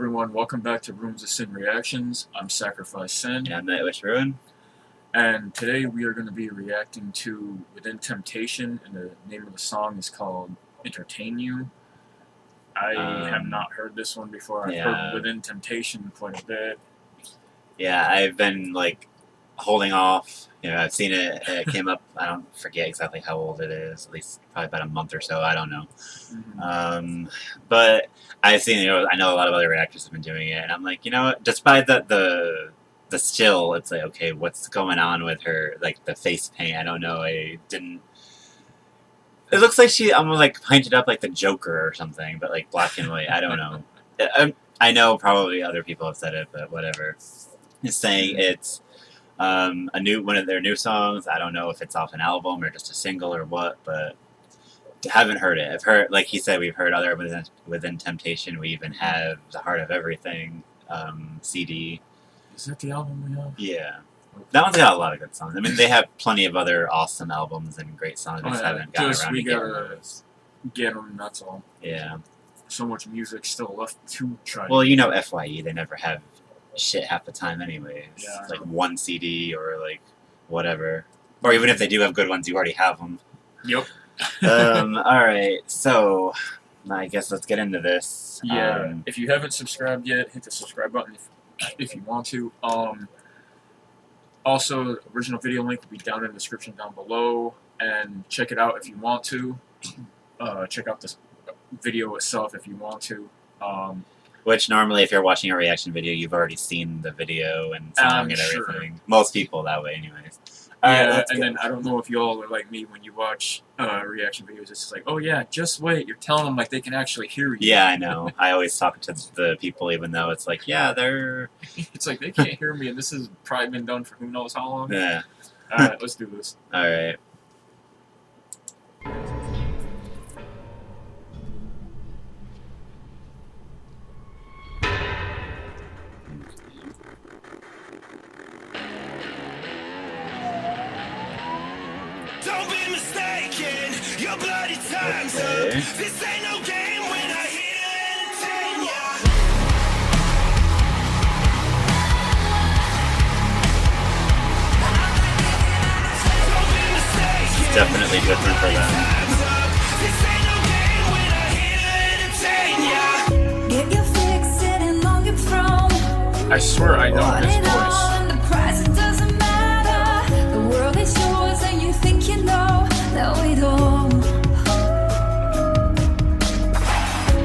everyone, welcome back to Rooms of Sin Reactions. I'm Sacrifice Sin. And I'm Nightwish Ruin. And today we are going to be reacting to Within Temptation, and the name of the song is called Entertain You. I have not heard this one before. I've heard Within Temptation quite a bit. Yeah, I've been holding off. I've seen it. It came up. I don't forget exactly how old it is. At least probably about a month or so. I don't know. Mm-hmm. But I've seen. I know a lot of other reactors have been doing it, and I'm like, despite the still, it's like, okay, what's going on with her? Like the face paint. I don't know. I didn't. It looks like she almost painted up like the Joker or something, but black and white. I don't know. I know probably other people have said it, but whatever. Is saying it's one of their new songs. I don't know if it's off an album or just a single or what, but haven't heard it. I've heard, like he said, we've heard other Within Temptation. We even have The Heart of Everything CD. Is that the album we have? Yeah. Okay. That one's got a lot of good songs. I mean, they have plenty of other awesome albums and great songs. We just haven't gotten around to get them, that's all. Yeah. So much music still left to try. Well, FYE, they never have shit half the time anyway. Yeah. It's one CD or whatever. Or even if they do have good ones, you already have them. Yep. Alright, so I guess let's get into this. Yeah, if you haven't subscribed yet, hit the subscribe button if you want to. Also, the original video link will be down in the description down below, and check it out if you want to. Check out this video itself if you want to. Which normally, if you're watching a reaction video, you've already seen the video and song and everything. Sure. Most people that way, anyways. Yeah, and then I don't know if y'all are like me when you watch reaction videos. It's just like, oh yeah, just wait. You're telling them they can actually hear you. Yeah, I know. I always talk to the people, even though it's yeah, they're. It's like they can't hear me, and this has probably been done for who knows how long. Yeah. All right, let's do this. All right. Don't be mistaken, your bloody time's up. This ain't no game when I hit it and ya. Don't be mistaken, it's definitely different for them. this ain't no game when I hit it and ya. Get your fix sitting on your throne. I swear I know this voice. It doesn't matter. The world is yours and you think you know. No, we don't.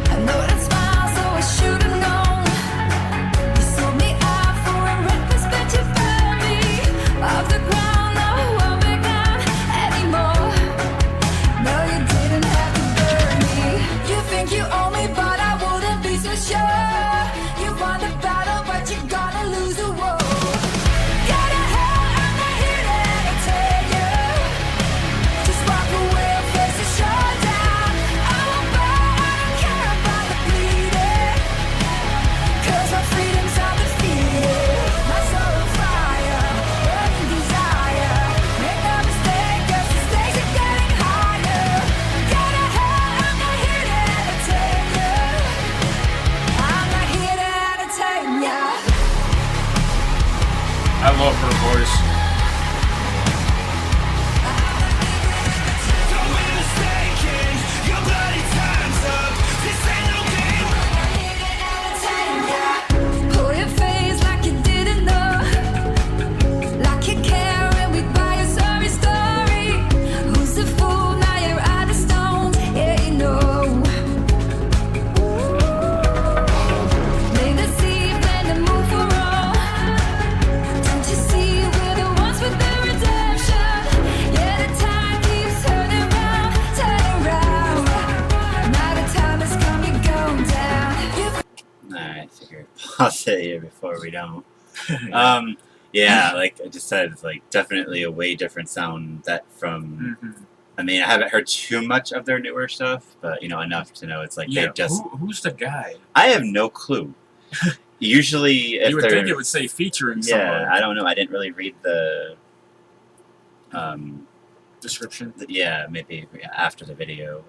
I know that smile, so I should have known. You sold me out for a reckless, but you burned me off the ground. No, I won't be gone anymore. No, you didn't have to burn me. You think you own me, but I wouldn't be so sure. You won the battle, but you're gonna lose the war. I love her voice. Don't be mistaken, your bloody time's up. This ain't no game. Pull your face like you didn't know, like you care and we buy a sorry story. Who's the fool? Now you're out of stone. Yeah, you know. Play the scene and the move for all. Don't you see we're the ones with the redemption? Yeah, the time keeps turning round, turning round. Now the time has come, you're going down. Alright, figured pause it here before we don't. Yeah, like I just said, it's definitely a way different sound from. I mean, I haven't heard too much of their newer stuff, but enough to know it's Yeah, they're just. who's the guy? I have no clue. Usually, if you would they're think it would say featuring someone. yeah, I don't know. I didn't really read the description. yeah, maybe after the video.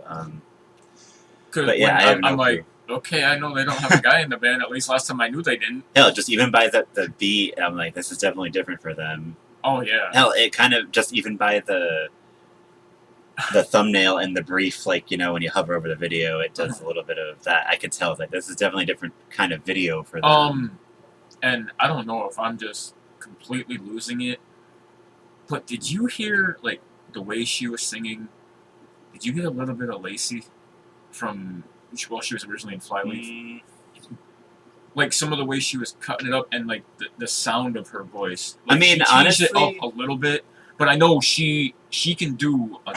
Because But yeah, I have no I'm like, clue. okay, I know they don't have a guy in the band. At least last time I knew they didn't. Hell, just even by the beat, I'm like, this is definitely different for them. Oh yeah. Hell, it kind of just even by the thumbnail and the brief, like, you know, when you hover over the video, it does a little bit of that. I could tell that this is definitely a different kind of video for them. And I don't know if I'm just completely losing it, but did you hear, like, the way she was singing? Did you get a little bit of Lacey from, well, she was originally in Flyleaf? Like, some of the way she was cutting it up and, like, the sound of her voice. Like, I mean, she changed honestly, it up a little bit, but I know she can do a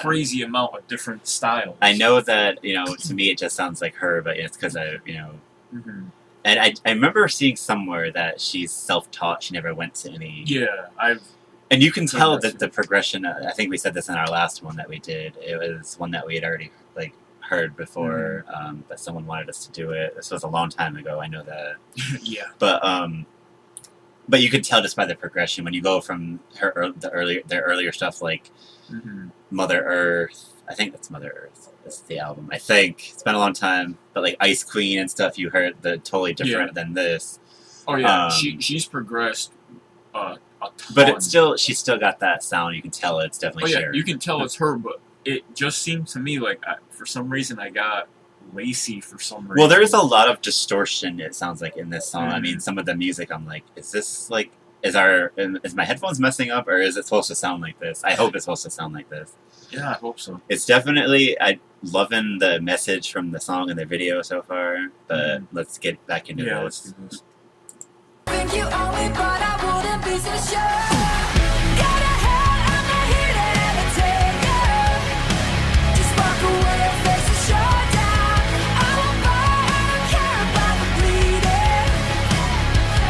crazy amount of different styles. I know that, you know, to me it just sounds like her, but it's because I, you know... Mm-hmm. And I remember seeing somewhere that she's self-taught. She never went to any... Yeah, And you can tell that the progression... I think we said this in our last one that we did. It was one that we had already, like, heard before, but someone wanted us to do it. This was a long time ago, I know that. Yeah. But you could tell just by the progression when you go from their earlier stuff like Mother Earth. I think that's Mother Earth. That's the album. I think it's been a long time, but like Ice Queen and stuff, you heard the totally different than this. Oh yeah, she's progressed a ton. But she's still got that sound. You can tell it's definitely. Oh yeah, you can tell it's her, but it just seemed to me like for some reason I got Lacey for some reason. Well, there's a lot of distortion. It sounds like in this song. I mean, some of the music, I'm like, is this like is my headphones messing up, or is it supposed to sound like this? I hope it's supposed to sound like this. Yeah, I hope so. It's definitely loving the message from the song and the video so far, but let's get back into this. Let's do this. Think you owe me, but I wouldn't be so sure. Got a head, I'm not here to entertain you. Just walk away and face the showdown. I won't fight, I don't care about the bleeding.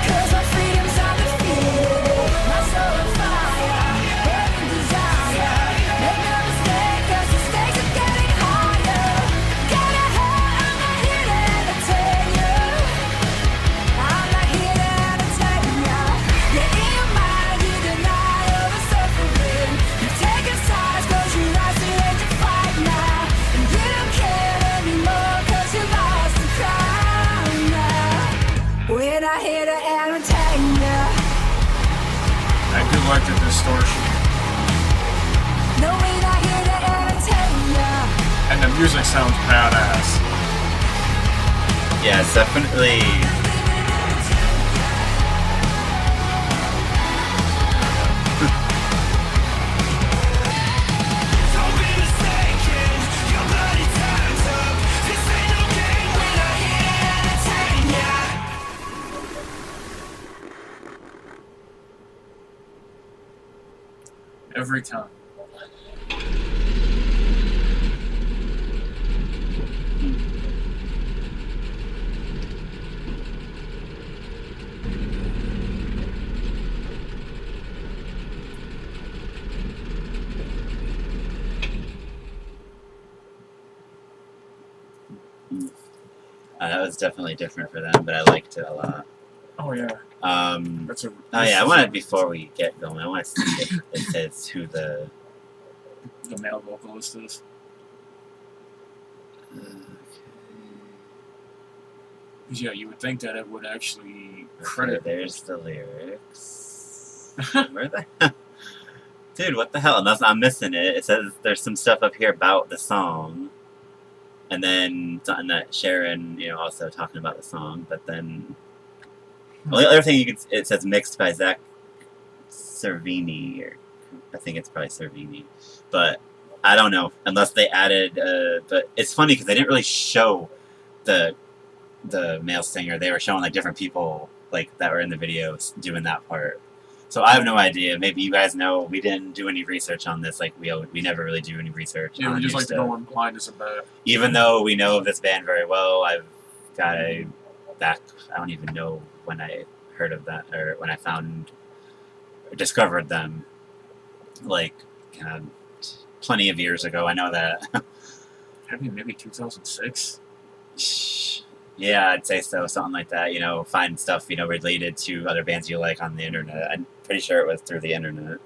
'Cause my freedom's undefeated. My soul on fire, burning desire. Make no mistake, 'cause the stakes are getting higher. Got a head, I'm not here to entertain you. I'm not here to entertain you. Yeah, in your mind you deny all the suffering. You've taken sides 'cause you isolate to fight now. And you don't care anymore 'cause you lost the crown now. We're not here to entertain you. I do like the distortion. No, we're not here to entertain you. And the music sounds badass. Yeah, it's definitely. Don't be mistaken, your bloody time's up. This ain't no game, we're not here to entertain ya. Every time. That was definitely different for them, but I liked it a lot. Oh yeah. That's a. Oh yeah, I wanted before we get going, I want to see if it says who the male vocalist is. Yeah, you would think that it would actually credit. There's the lyrics. Where the dude? What the hell? Unless I'm missing it. It says there's some stuff up here about the song, and then something that Sharon, you know, also talking about the song. But then the other thing it says mixed by Zach Cervini, or I think it's probably Cervini, but I don't know unless they added. But it's funny because they didn't really show the male singer. They were showing like different people like that were in the videos doing that part. So I have no idea. Maybe you guys know. We didn't do any research on this. Like we never really do any research. Yeah, on we just like stuff. to go in blind as a bat. Even though we know this band very well, I don't even know when I heard of that or when I discovered them. Like plenty of years ago. I know that. Maybe 2006. Yeah, I'd say so. Something like that. You know, find stuff, you know, related to other bands you like on the internet. I'm pretty sure it was through the internet.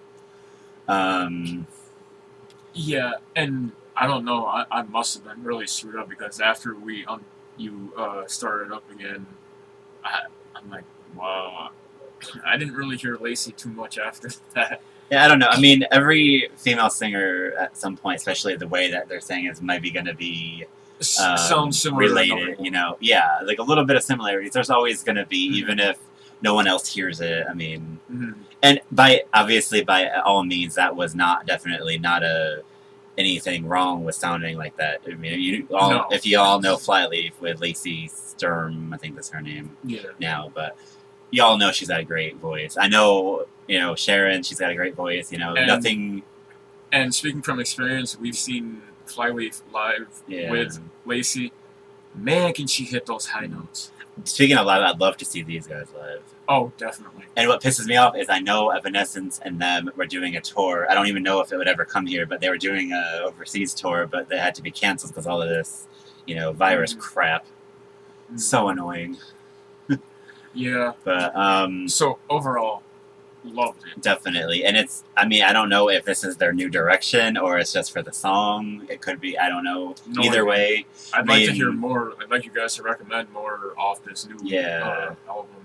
Yeah, and I don't know. I must have been really screwed up because after we you started up again, I'm like, wow. I didn't really hear Lacey too much after that. Yeah, I don't know. I mean, every female singer at some point, especially the way that they're saying is maybe going to be Sounds similar related, you know. Yeah, like a little bit of similarities. There's always going to be, Mhm. even if no one else hears it. I mean, Mm-hmm. and obviously by all means, that was definitely not anything wrong with sounding like that. I mean, No. if you all know Flyleaf with Lacey Sturm, I think that's her name Yeah. now, but y'all know she's got a great voice. I know, you know, Sharon, she's got a great voice. You know, nothing. And speaking from experience, we've seen Flyleaf live with Lacey. Man, can she hit those high notes? Speaking of live, I'd love to see these guys live. Oh, definitely. And what pisses me off is I know Evanescence and them were doing a tour. I don't even know if it would ever come here, but they were doing a overseas tour, but they had to be canceled because all of this, you know, virus crap. So annoying. Yeah. But so overall, loved it. Definitely. And it's, I mean, I don't know if this is their new direction or it's just for the song. It could be, I don't know. Either way. I'd like to hear more. I'd like you guys to recommend more off this new album.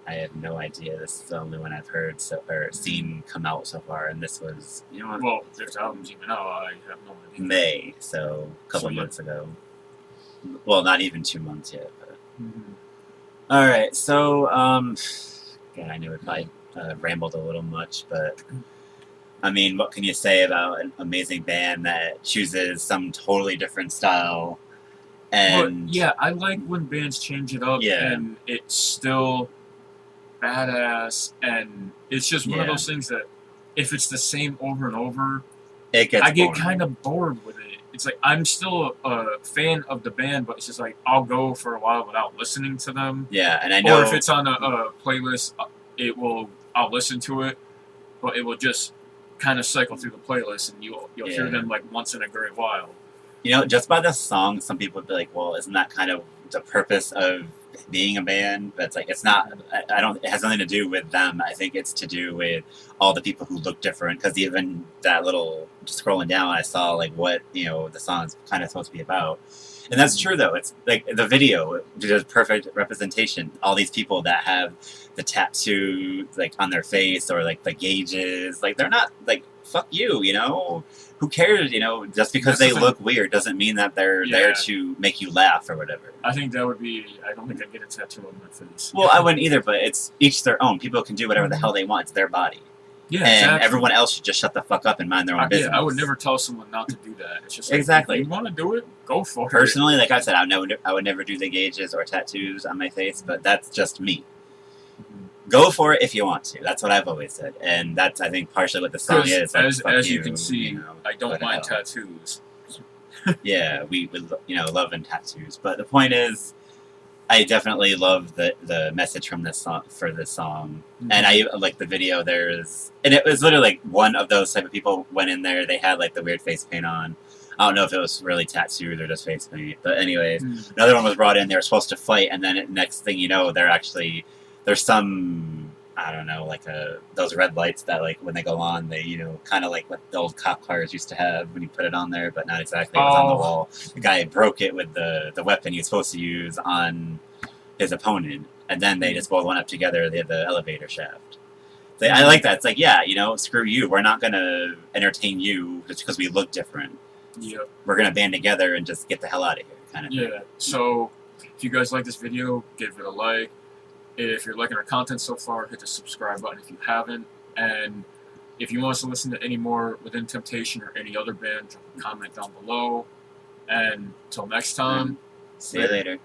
I have no idea. This is the only one I've heard or seen come out so far, and this was, you know what? Well, there's albums even out. I have no idea. May, so a couple months ago. Well, not even 2 months yet. But. All right, so I knew it probably rambled a little much, but I mean, what can you say about an amazing band that chooses some totally different style? And but, yeah, I like when bands change it up, and it's still badass, and it's just one of those things that if it's the same over and over, I get kind of bored with it. It's like I'm still a fan of the band, but it's just like I'll go for a while without listening to them. Yeah, and I know, or if it's on a playlist, I'll listen to it, but it will just kind of cycle through the playlist, and you'll hear them like once in a great while. You know, just by the song, some people would be like, "Well, isn't that kind of the purpose of being a band?" But it's like it's not. I don't. It has nothing to do with them. I think it's to do with all the people who look different. Because even that little just scrolling down, I saw like what the song's kind of supposed to be about, and that's true though. It's like the video does perfect representation. All these people that have the tattoo like on their face or like the gauges, like they're not like fuck you, you know. Who cares, you know, just because they look weird doesn't mean that they're there to make you laugh or whatever. I think that would be, I don't think I'd get a tattoo on my face. Well, I wouldn't either, but it's each their own. People can do whatever the hell they want. It's their body. Yeah, and exactly. Everyone else should just shut the fuck up and mind their own business. Yeah, I would never tell someone not to do that. It's just like, exactly. If you want to do it, go for it. Personally, like I said, I would never do the gauges or tattoos on my face, but that's just me. Go for it if you want to. That's what I've always said, and that's I think partially what the song is. Like, as you can see, I don't mind tattoos. Yeah, we love tattoos, but the point is, I definitely love the message from this song for this song, and I like the video. And it was literally like one of those type of people went in there. They had like the weird face paint on. I don't know if it was really tattooed or just face paint, but anyways, another one was brought in. They were supposed to fight, and then next thing you know, there's some, I don't know, like those red lights that like when they go on, they kind of like what the old cop cars used to have when you put it on there, but not exactly. It was on the wall. The guy broke it with the weapon he was supposed to use on his opponent, and then they just both went up together. They had the elevator shaft. I like that. It's like, yeah, screw you. We're not gonna entertain you just because we look different. Yeah, we're gonna band together and just get the hell out of here, kind of thing. Yeah. So if you guys like this video, give it a like. If you're liking our content so far, hit the subscribe button if you haven't. And if you want us to listen to any more Within Temptation or any other band, drop a comment down below. And until next time, see you later.